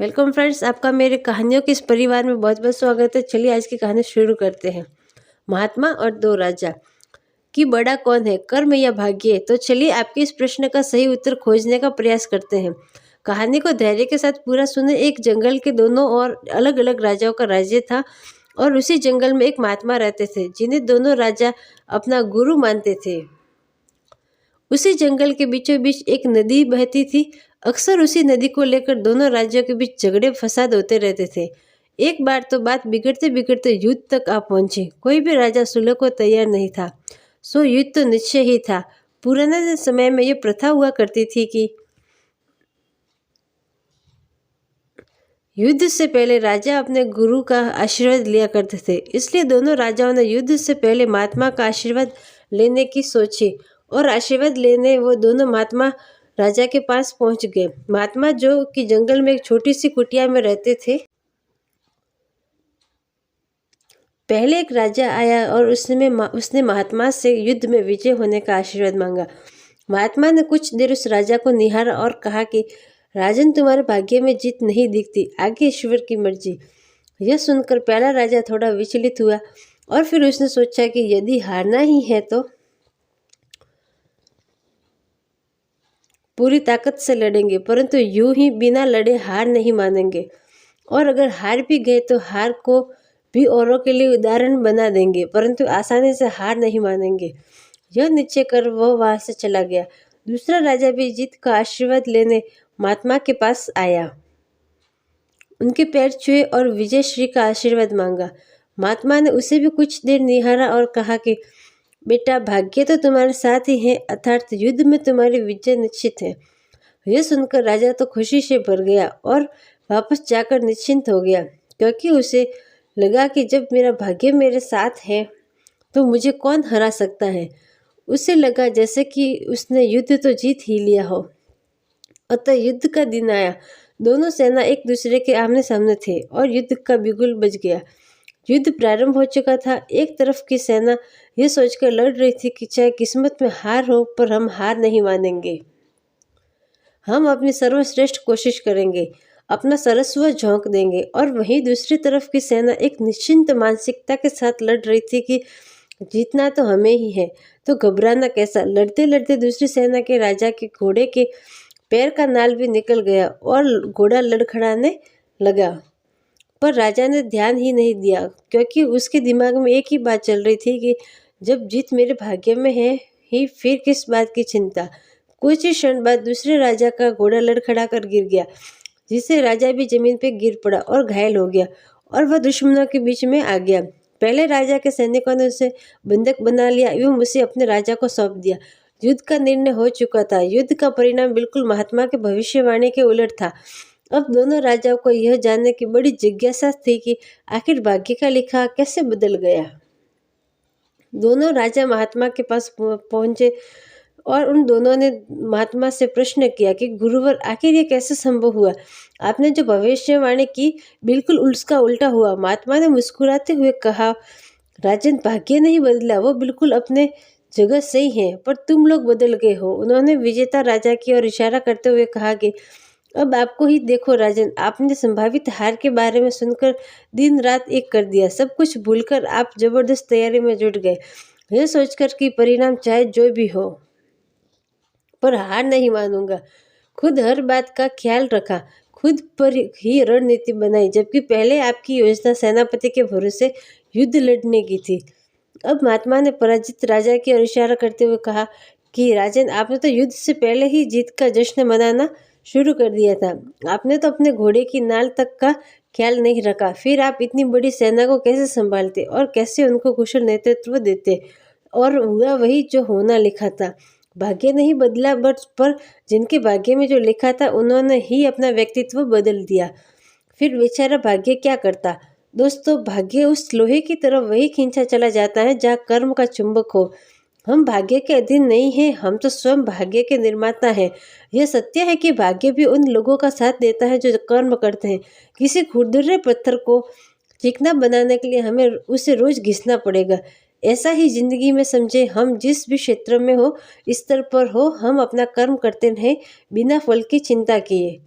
Welcome friends, आपका मेरे कहानियों के इस परिवार में बहुत बहुत स्वागत है। चलिए आज की कहानी शुरू करते हैं। महात्मा और दो राजा। कि बड़ा कौन है, कर्म या भाग्य? तो चलिए आपके इस प्रश्न का सही उत्तर खोजने का प्रयास करते हैं। कहानी को धैर्य के साथ पूरा सुने। एक जंगल के दोनों और अलग अलग राजाओं का राज्य था और उसी जंगल में एक महात्मा रहते थे जिन्हें दोनों राजा अपना गुरु मानते थे। उसी जंगल के बीचों बीच एक नदी बहती थी। अक्सर उसी नदी को लेकर दोनों राज्यों के बीच झगड़े फसाद होते रहते थे। एक बार तो बात बिगड़ते बिगड़ते युद्ध तक आ पहुंची। कोई भी राजा सुलह को तैयार नहीं था, सो युद्ध तो निश्चय ही था। पुराने समय में यह प्रथा हुआ करती थी कि युद्ध से पहले राजा अपने गुरु का आशीर्वाद लिया करते थे। इसलिए दोनों राजाओं ने युद्ध से पहले महात्मा का आशीर्वाद लेने की सोची और आशीर्वाद लेने वो दोनों महात्मा राजा के पास पहुंच गए। महात्मा जो कि जंगल में एक छोटी सी कुटिया में रहते थे। पहले एक राजा आया और उसने महात्मा से युद्ध में विजय होने का आशीर्वाद मांगा। महात्मा ने कुछ देर उस राजा को निहारा और कहा कि राजन, तुम्हारे भाग्य में जीत नहीं दिखती, आगे ईश्वर की मर्जी। यह सुनकर पहला राजा थोड़ा विचलित हुआ और फिर उसने सोचा कि यदि हारना ही है तो पूरी ताकत से लड़ेंगे, परंतु यूं ही बिना लड़े हार नहीं मानेंगे। और अगर हार भी गए तो हार को भी औरों के लिए उदाहरण बना देंगे, परंतु आसानी से हार नहीं मानेंगे। यह निश्चय कर वह वहां से चला गया। दूसरा राजा भी जीत का आशीर्वाद लेने महात्मा के पास आया। उनके पैर छुए और विजय श्री का आशीर्वाद मांगा। महात्मा ने उसे भी कुछ देर निहारा और कहा कि बेटा, भाग्य तो तुम्हारे साथ ही है, अर्थात युद्ध में तुम्हारी विजय निश्चित है। यह सुनकर राजा तो खुशी से भर गया और वापस जाकर निश्चिंत हो गया, क्योंकि उसे लगा कि जब मेरा भाग्य मेरे साथ है तो मुझे कौन हरा सकता है। उसे लगा जैसे कि उसने युद्ध तो जीत ही लिया हो। अतः युद्ध का दिन आया। दोनों सेना एक दूसरे के आमने सामने थे और युद्ध का बिगुल बज गया। युद्ध प्रारंभ हो चुका था। एक तरफ की सेना यह सोचकर लड़ रही थी कि चाहे किस्मत में हार हो, पर हम हार नहीं मानेंगे। हम अपनी सर्वश्रेष्ठ कोशिश करेंगे, अपना सर्वस्व झोंक देंगे। और वहीं दूसरी तरफ की सेना एक निश्चिंत मानसिकता के साथ लड़ रही थी कि जीतना तो हमें ही है, तो घबराना कैसा। लड़ते लड़ते दूसरी सेना के राजा के घोड़े के पैर का नाल भी निकल गया और घोड़ा लड़खड़ाने लगा। पर राजा ने ध्यान ही नहीं दिया, क्योंकि उसके दिमाग में एक ही बात चल रही थी कि जब जीत मेरे भाग्य में है ही, फिर किस बात की चिंता। कुछ ही क्षण बाद दूसरे राजा का घोड़ा लड़खड़ा कर गिर गया, जिससे राजा भी जमीन पर गिर पड़ा और घायल हो गया और वह दुश्मनों के बीच में आ गया। पहले राजा के सैनिकों ने उसे बंधक बना लिया एवं उसे अपने राजा को सौंप दिया। युद्ध का निर्णय हो चुका था। युद्ध का परिणाम बिल्कुल महात्मा के भविष्यवाणी के उलट था। अब दोनों राजाओं को यह जानने की बड़ी जिज्ञासा थी कि आखिर भाग्य का लिखा कैसे बदल गया। दोनों राजा महात्मा के पास पहुंचे और उन दोनों ने महात्मा से प्रश्न किया कि गुरुवर, आखिर ये कैसे संभव हुआ? आपने जो भविष्यवाणी की बिल्कुल उसका उल्टा हुआ। महात्मा ने मुस्कुराते हुए कहा, राजन, भाग्य नहीं बदला, वो बिल्कुल अपने जगह सही है, पर तुम लोग बदल गए हो। उन्होंने विजेता राजा की ओर इशारा करते हुए कहा कि अब आपको ही देखो राजन, आपने संभावित हार के बारे में सुनकर दिन रात एक कर दिया। सब कुछ भूलकर आप जबरदस्त तैयारी में जुट गए, यह सोचकर कि परिणाम चाहे जो भी हो, पर हार नहीं मानूंगा। खुद हर बात का ख्याल रखा, खुद पर ही रणनीति बनाई, जबकि पहले आपकी योजना सेनापति के भरोसे युद्ध लड़ने की थी। अब महात्मा ने पराजित राजा की ओर इशारा करते हुए कहा कि राजन, आपने तो युद्ध से पहले ही जीत का जश्न मनाना शुरू कर दिया था। आपने तो अपने घोड़े की नाल तक का ख्याल नहीं रखा। फिर आप इतनी बड़ी सेना को कैसे संभालते और कैसे उनको कुशल नेतृत्व देते? और हुआ वही जो होना लिखा था। भाग्य नहीं बदला, पर जिनके भाग्य में जो लिखा था उन्होंने ही अपना व्यक्तित्व बदल दिया। फिर बेचारा भाग्य क्या करता? दोस्तों, भाग्य उस लोहे की तरफ वही खींचा चला जाता है जहाँ कर्म का चुंबक हो। हम भाग्य के अधीन नहीं हैं, हम तो स्वयं भाग्य के निर्माता हैं। यह सत्य है कि भाग्य भी उन लोगों का साथ देता है जो कर्म करते हैं। किसी खुरदुरे पत्थर को चिकना बनाने के लिए हमें उसे रोज घिसना पड़ेगा। ऐसा ही जिंदगी में समझे, हम जिस भी क्षेत्र में हो, स्तर पर हो, हम अपना कर्म करते रहें बिना फल की चिंता किए।